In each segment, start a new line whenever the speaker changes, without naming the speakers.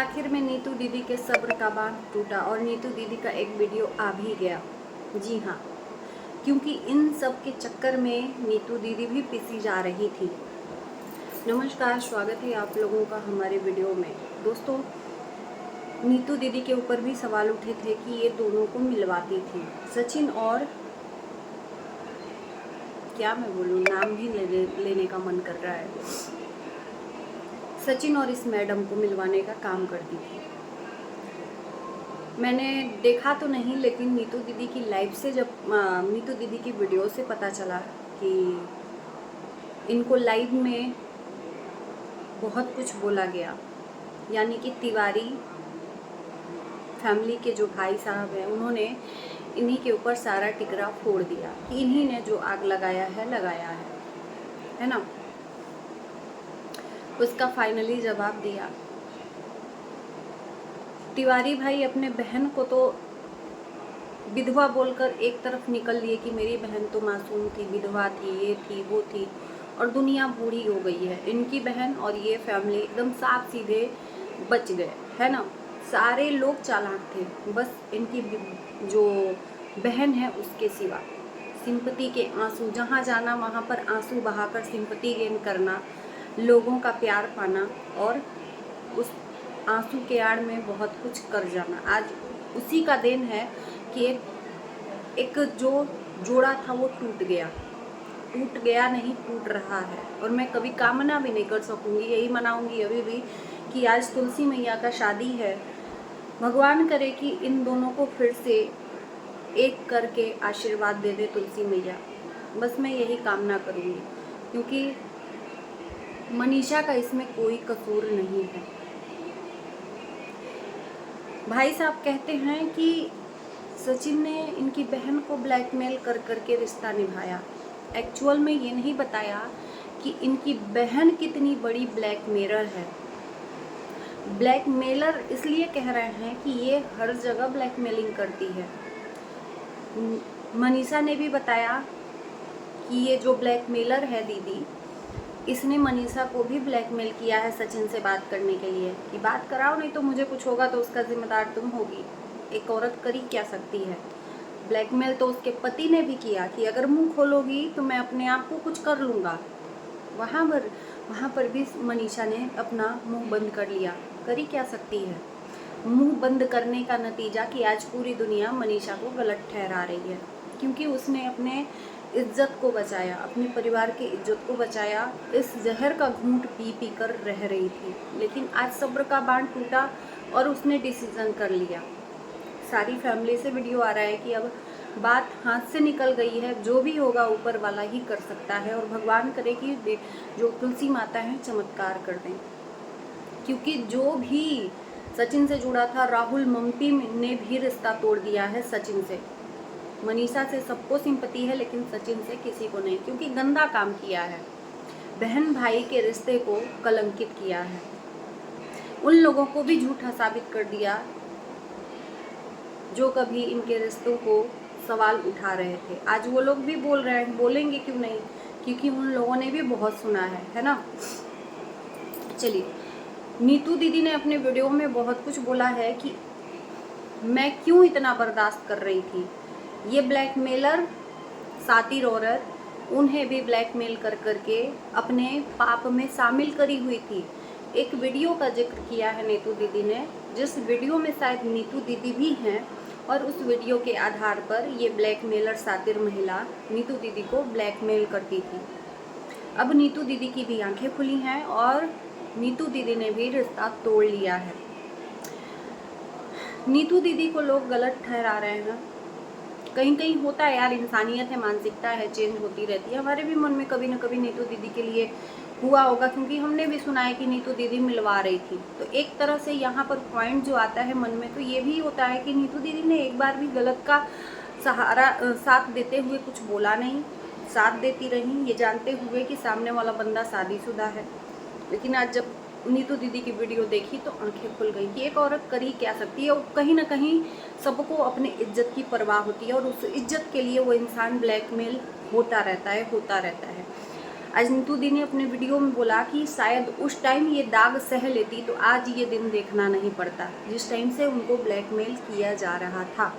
आखिर में नीतू दीदी के सब्र का बांध टूटा और नीतू दीदी का एक वीडियो आ भी गया। जी हाँ, क्योंकि इन सब के चक्कर में नीतू दीदी भी पिसी जा रही थी। नमस्कार, स्वागत है आप लोगों का हमारे वीडियो में। दोस्तों, नीतू दीदी के ऊपर भी सवाल उठे थे कि ये दोनों को मिलवाती थी। सचिन और क्या मैं बोलूँ, नाम भी लेने का मन कर रहा है। सचिन और इस मैडम को मिलवाने का काम करती थी। मैंने देखा तो नहीं, लेकिन नीतू दीदी की लाइव से जब नीतू दीदी की वीडियो से पता चला कि इनको लाइव में बहुत कुछ बोला गया। यानी कि तिवारी फैमिली के जो भाई साहब हैं, उन्होंने इन्हीं के ऊपर सारा टिकरा फोड़ दिया कि इन्हीं ने जो आग लगाया है ना। उसका फाइनली जवाब दिया। तिवारी भाई अपने बहन को तो विधवा बोलकर एक तरफ निकल लिए कि मेरी बहन तो मासूम थी, विधवा थी, ये थी, वो थी, और दुनिया बूढ़ी हो गई है। इनकी बहन और ये फैमिली एकदम साफ सीधे बच गए, है ना। सारे लोग चालाक थे, बस इनकी जो बहन है उसके सिवा। सिंपैथी के आंसू, जहाँ जाना वहाँ पर आंसू बहाकर सिंपैथी गेन करना, लोगों का प्यार पाना और उस आंसू के आड़ में बहुत कुछ कर जाना। आज उसी का देन है कि एक जो जोड़ा था वो टूट गया नहीं, टूट रहा है। और मैं कभी कामना भी नहीं कर सकूंगी, यही मनाऊंगी अभी भी कि आज तुलसी मैया का शादी है। भगवान करे कि इन दोनों को फिर से एक करके आशीर्वाद दे दे तुलसी मैया। बस मैं यही कामना करूंगी, क्योंकि मनीषा का इसमें कोई कसूर नहीं है। भाई साहब कहते हैं कि सचिन ने इनकी बहन को ब्लैकमेल कर करके रिश्ता निभाया। एक्चुअल में ये नहीं बताया कि इनकी बहन कितनी बड़ी ब्लैकमेलर है। ब्लैकमेलर इसलिए कह रहे हैं कि ये हर जगह ब्लैकमेलिंग करती है। मनीषा ने भी बताया कि ये जो ब्लैकमेलर है दीदी, इसने मनीषा को भी ब्लैकमेल किया है सचिन से बात करने के लिए कि बात कराओ, नहीं तो मुझे कुछ होगा तो उसका जिम्मेदार तुम होगी। एक औरत कर ही क्या सकती है। ब्लैकमेल तो उसके पति ने भी किया कि अगर मुंह खोलोगी तो मैं अपने आप को कुछ कर लूँगा। वहाँ पर भी मनीषा ने अपना मुंह बंद कर लिया। कर ही क्या सकती है। मुंह बंद करने का नतीजा कि आज पूरी दुनिया मनीषा को गलत ठहरा रही है, क्योंकि उसने अपने इज्जत को बचाया, अपने परिवार की इज्जत को बचाया। इस जहर का घूंट पी पी कर रह रही थी, लेकिन आज सब्र का बांध टूटा और उसने डिसीजन कर लिया। सारी फैमिली से वीडियो आ रहा है कि अब बात हाथ से निकल गई है, जो भी होगा ऊपर वाला ही कर सकता है। और भगवान करे कि जो तुलसी माता है चमत्कार कर दें, क्योंकि जो भी सचिन से जुड़ा था, राहुल मम्पी ने भी रिश्ता तोड़ दिया है सचिन से। मनीषा से सबको सिंपैथी है, लेकिन सचिन से किसी को नहीं, क्योंकि गंदा काम किया है। बहन भाई के रिश्ते को कलंकित किया है। उन लोगों को भी झूठा साबित कर दिया जो कभी इनके रिश्तों को सवाल उठा रहे थे। आज वो लोग भी बोल रहे हैं, बोलेंगे क्यों नहीं, क्योंकि उन लोगों ने भी बहुत सुना है ना। चलिए, नीतू दीदी ने अपने वीडियो में बहुत कुछ बोला है कि मैं क्यों इतना बर्दाश्त कर रही थी। ये ब्लैकमेलर सातिर औरत उन्हें भी ब्लैकमेल कर करके अपने पाप में शामिल करी हुई थी। एक वीडियो का जिक्र किया है नीतू दीदी ने, जिस वीडियो में शायद नीतू दीदी भी हैं, और उस वीडियो के आधार पर ये ब्लैकमेलर सातिर महिला नीतू दीदी को ब्लैकमेल करती थी। अब नीतू दीदी की भी आंखें खुली हैं और नीतू दीदी ने भी रिश्ता तोड़ लिया है। नीतू दीदी को लोग गलत ठहरा रहे हैं। कहीं कहीं होता है यार, इंसानियत है, मानसिकता है, चेंज होती रहती है। हमारे भी मन में कभी ना कभी नीतू दीदी के लिए हुआ होगा, क्योंकि हमने भी सुना है कि नीतू दीदी मिलवा रही थी। तो एक तरह से यहाँ पर पॉइंट जो आता है मन में, तो ये भी होता है कि नीतू दीदी ने एक बार भी गलत का सहारा साथ देते हुए कुछ बोला नहीं, साथ देती रही, ये जानते हुए कि सामने वाला बंदा शादीशुदा है। लेकिन आज जब नीतू दीदी की वीडियो देखी तो आंखें खुल गई कि एक औरत कर ही क्या सकती है। और कहीं ना कहीं सबको अपने इज्जत की परवाह होती है, और उस इज्जत के लिए वो इंसान ब्लैकमेल होता रहता है। आज नीतू दी ने अपने वीडियो में बोला कि शायद उस टाइम ये दाग सह लेती तो आज ये दिन देखना नहीं पड़ता, जिस टाइम से उनको ब्लैकमेल किया जा रहा था।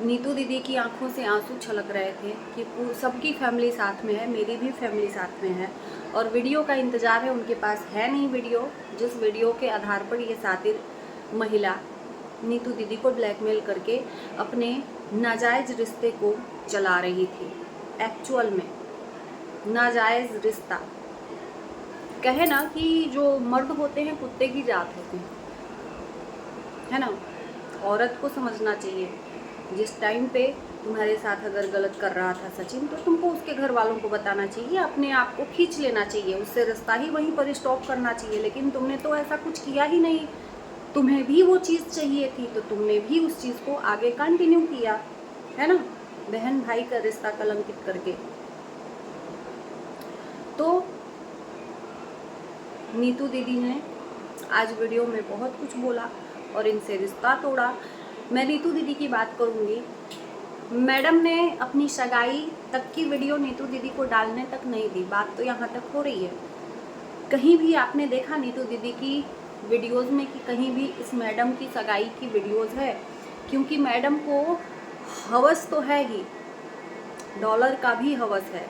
नीतू दीदी की आंखों से आंसू छलक रहे थे कि सबकी फैमिली साथ में है, मेरी भी फैमिली साथ में है, और वीडियो का इंतज़ार है। उनके पास है नहीं वीडियो, जिस वीडियो के आधार पर ये सातिर महिला नीतू दीदी को ब्लैकमेल करके अपने नाजायज़ रिश्ते को चला रही थी। एक्चुअल में नाजायज़ रिश्ता, कहे ना कि जो मर्द होते हैं कुत्ते की जात होते हैं, है ना। औरत को समझना चाहिए, जिस टाइम पे तुम्हारे साथ अगर गलत कर रहा था सचिन, तो तुमको उसके घर वालों को बताना चाहिए, अपने आप को खींच लेना चाहिए, उससे रिश्ता ही वहीं पर स्टॉप करना चाहिए। लेकिन तुमने तो ऐसा कुछ किया ही नहीं। तुम्हें भी वो चीज़ चाहिए थी तो तुमने भी उस चीज़ को आगे कंटिन्यू किया, है ना, बहन भाई का रिश्ता कलंकित करके। तो नीतू दीदी ने आज वीडियो में बहुत कुछ बोला और इनसे रिश्ता तोड़ा। मैं नीतू दीदी की बात करूँगी। मैडम ने अपनी सगाई तक की वीडियो नीतू दीदी को डालने तक नहीं दी। बात तो यहाँ तक हो रही है। कहीं भी आपने देखा नीतू दीदी की वीडियोस में कि कहीं भी इस मैडम की सगाई की वीडियोस है? क्योंकि मैडम को हवस तो है ही, डॉलर का भी हवस है,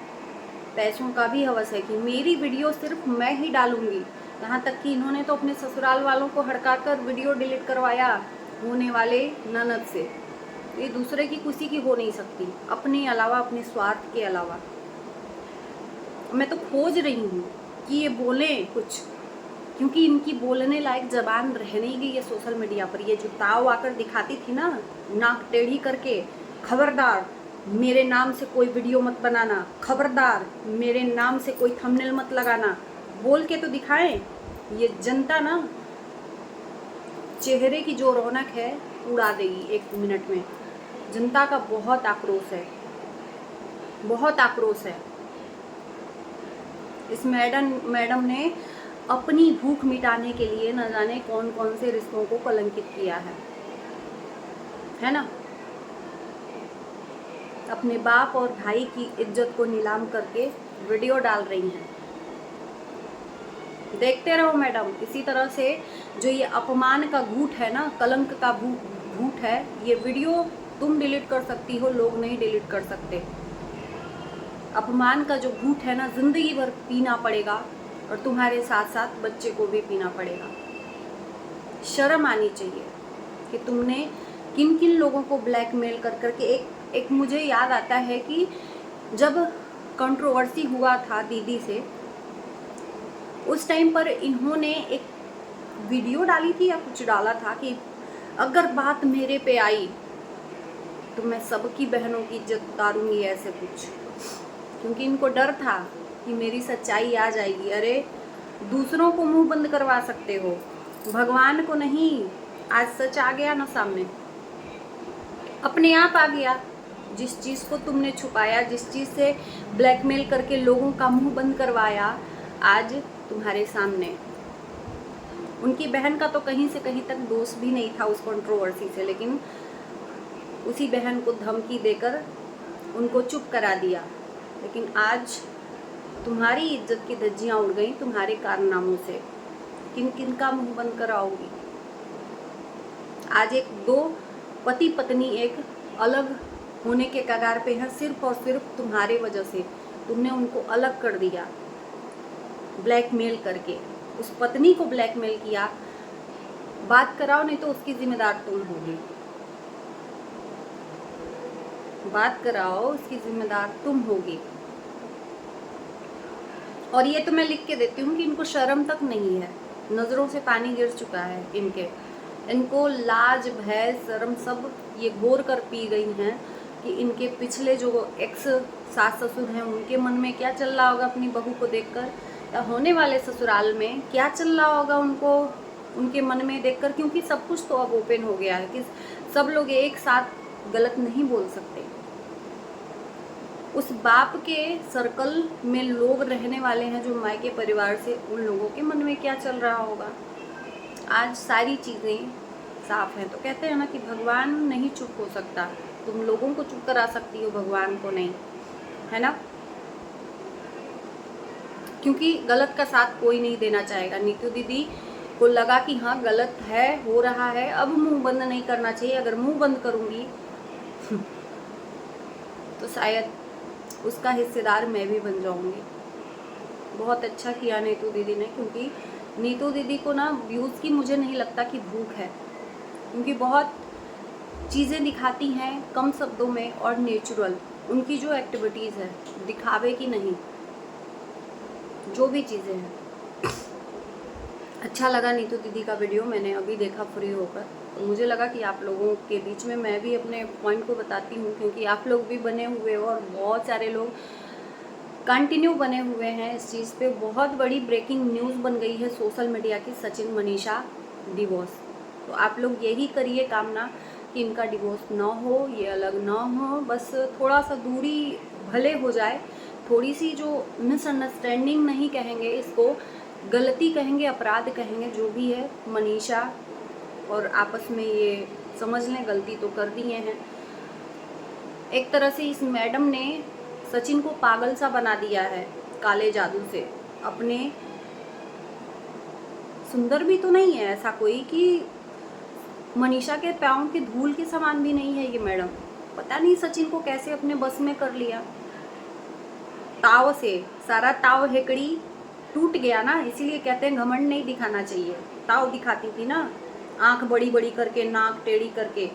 पैसों का भी हवस है कि मेरी वीडियो सिर्फ मैं ही डालूंगी। यहाँ तक कि इन्होंने तो अपने ससुराल वालों को हड़काकर वीडियो डिलीट करवाया होने वाले ननद से। ये दूसरे की किसी की हो नहीं सकती, अपने अलावा, अपने स्वार्थ के अलावा। मैं तो खोज रही हूँ कि ये बोलें कुछ, क्योंकि इनकी बोलने लायक जबान रह नहीं गई है सोशल मीडिया पर। ये जो ताव आकर दिखाती थी ना, नाक टेढ़ी करके, खबरदार मेरे नाम से कोई वीडियो मत बनाना, खबरदार मेरे नाम से कोई थंबनेल मत लगाना, बोल के तो दिखाएं। ये जनता ना चेहरे की जो रौनक है उड़ा देगी 1 मिनट में। जनता का बहुत आक्रोश है, बहुत आक्रोश है। इस मैडम ने अपनी भूख मिटाने के लिए न जाने कौन कौन से रिश्तों को कलंकित किया है ना। अपने बाप और भाई की इज्जत को नीलाम करके वीडियो डाल रही हैं। देखते रहो मैडम, इसी तरह से जो ये अपमान का घूंट है ना, कलंक का घूंट है, ये वीडियो तुम डिलीट कर सकती हो, लोग नहीं डिलीट कर सकते। अपमान का जो घूंट है ना, जिंदगी भर पीना पड़ेगा, और तुम्हारे साथ साथ बच्चे को भी पीना पड़ेगा। शर्म आनी चाहिए कि तुमने किन किन लोगों को ब्लैकमेल कर करके। एक मुझे याद आता है कि जब कंट्रोवर्सी हुआ था दीदी से, उस टाइम पर इन्होंने एक वीडियो डाली थी या कुछ डाला था कि अगर बात मेरे पे आई तो मैं सबकी बहनों की इज्जत उतारूंगी, ऐसे कुछ। क्योंकि इनको डर था कि मेरी सच्चाई आ जाएगी। अरे दूसरों को मुंह बंद करवा सकते हो, भगवान को नहीं। आज सच आ गया ना सामने, अपने आप आ गया। जिस चीज़ को तुमने छुपाया, जिस चीज़ से ब्लैकमेल करके लोगों का मुंह बंद करवाया, आज तुम्हारे सामने। उनकी बहन का तो कहीं से कहीं तक दोष भी नहीं था उस कंट्रोवर्सी से, लेकिन उसी बहन को धमकी देकर उनको चुप करा दिया। लेकिन आज तुम्हारी इज्जत की धज्जियां उड़ गई तुम्हारे कारनामों से। किन किन का मुंह बंद कराओगी? आज एक दो पति पत्नी एक अलग होने के कगार पे हैं, सिर्फ और सिर्फ तुम्हारे वजह से। तुमने उनको अलग कर दिया ब्लैकमेल करके, उस पत्नी को ब्लैकमेल किया। बात कराओ, नहीं तो उसकी जिम्मेदार तुम होगी। बात कराओ, उसकी जिम्मेदार तुम होगी। और ये तो मैं लिख के देती हूँ कि इनको शर्म तक नहीं है, नज़रों से पानी गिर चुका है इनको लाज भय शर्म सब ये घोर कर पी गई हैं कि इनके पिछले जो एक्स सास ससुर हैं उनके मन में क्या चल रहा होगा अपनी बहू को देखकर, या होने वाले ससुराल में क्या चल रहा होगा उनको उनके मन में देखकर। क्योंकि सब कुछ तो अब ओपन हो गया है कि सब लोग एक साथ गलत नहीं बोल सकते। उस बाप के सर्कल में लोग रहने वाले हैं जो मायके परिवार से, उन लोगों के मन में क्या चल रहा होगा। आज सारी चीज़ें साफ हैं। तो कहते हैं ना कि भगवान नहीं चुप हो सकता, तुम लोगों को चुप करा सकती हो, भगवान को नहीं, है ना। क्योंकि गलत का साथ कोई नहीं देना चाहेगा। नीतू दीदी को लगा कि हाँ गलत है, हो रहा है, अब मुंह बंद नहीं करना चाहिए। अगर मुंह बंद करूंगी तो शायद उसका हिस्सेदार मैं भी बन जाऊंगी। बहुत अच्छा किया नीतू दीदी ने, क्योंकि नीतू दीदी को ना व्यूज़ की मुझे नहीं लगता कि भूख है, क्योंकि बहुत चीज़ें दिखाती हैं कम शब्दों में और नेचुरल। उनकी जो एक्टिविटीज़ है दिखावे की नहीं, जो भी चीज़ें हैं। अच्छा लगा नीतू दीदी का वीडियो, मैंने अभी देखा फ्री होकर, तो मुझे लगा कि आप लोगों के बीच में मैं भी अपने पॉइंट को बताती हूँ, क्योंकि आप लोग भी बने हुए हो और बहुत सारे लोग कंटिन्यू बने हुए हैं इस चीज़ पे। बहुत बड़ी ब्रेकिंग न्यूज़ बन गई है सोशल मीडिया की, सचिन मनीषा डिवोर्स। तो आप लोग यही करिए कामना कि इनका डिवोर्स ना हो, ये अलग ना हो, बस थोड़ा सा दूरी भले हो जाए, थोड़ी सी जो मिसअंडरस्टैंडिंग नहीं कहेंगे इसको, गलती कहेंगे, अपराध कहेंगे, जो भी है, मनीषा और आपस में ये समझ लें गलती तो कर दिए हैं। एक तरह से इस मैडम ने सचिन को पागल सा बना दिया है काले जादू से। अपने सुंदर भी तो नहीं है ऐसा कोई कि मनीषा के पाँव की धूल के समान भी नहीं है ये मैडम। पता नहीं सचिन को कैसे अपने बस में कर लिया। ताव से सारा ताव हेकड़ी टूट गया ना, इसीलिए कहते हैं घमंड नहीं दिखाना चाहिए। ताव दिखाती थी ना, आंख बड़ी बड़ी करके, नाक टेढ़ी करके,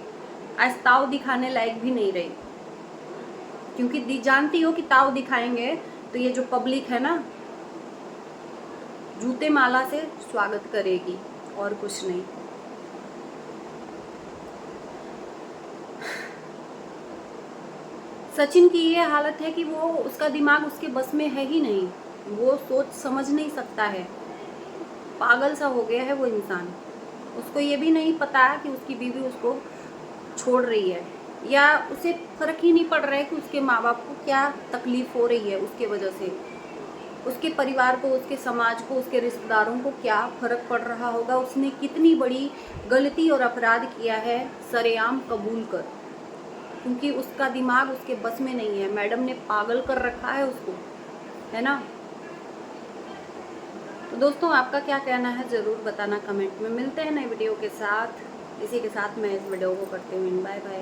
आज ताव दिखाने लायक भी नहीं रही, क्योंकि जानती हो कि ताव दिखाएंगे तो ये जो पब्लिक है ना जूते माला से स्वागत करेगी और कुछ नहीं। सचिन की ये हालत है कि वो, उसका दिमाग उसके बस में है ही नहीं, वो सोच समझ नहीं सकता है, पागल सा हो गया है वो इंसान। उसको ये भी नहीं पता कि उसकी बीवी उसको छोड़ रही है, या उसे फर्क ही नहीं पड़ रहा है कि उसके माँ बाप को क्या तकलीफ हो रही है उसके वजह से, उसके परिवार को, उसके समाज को, उसके रिश्तेदारों को क्या फर्क पड़ रहा होगा। उसने कितनी बड़ी गलती और अपराध किया है सरेआम कबूल कर, क्योंकि उसका दिमाग उसके बस में नहीं है। मैडम ने पागल कर रखा है उसको, है ना। तो दोस्तों आपका क्या कहना है ज़रूर बताना कमेंट में। मिलते हैं नए वीडियो के साथ। इसी के साथ मैं इस वीडियो को करती हूँ बाय बाय।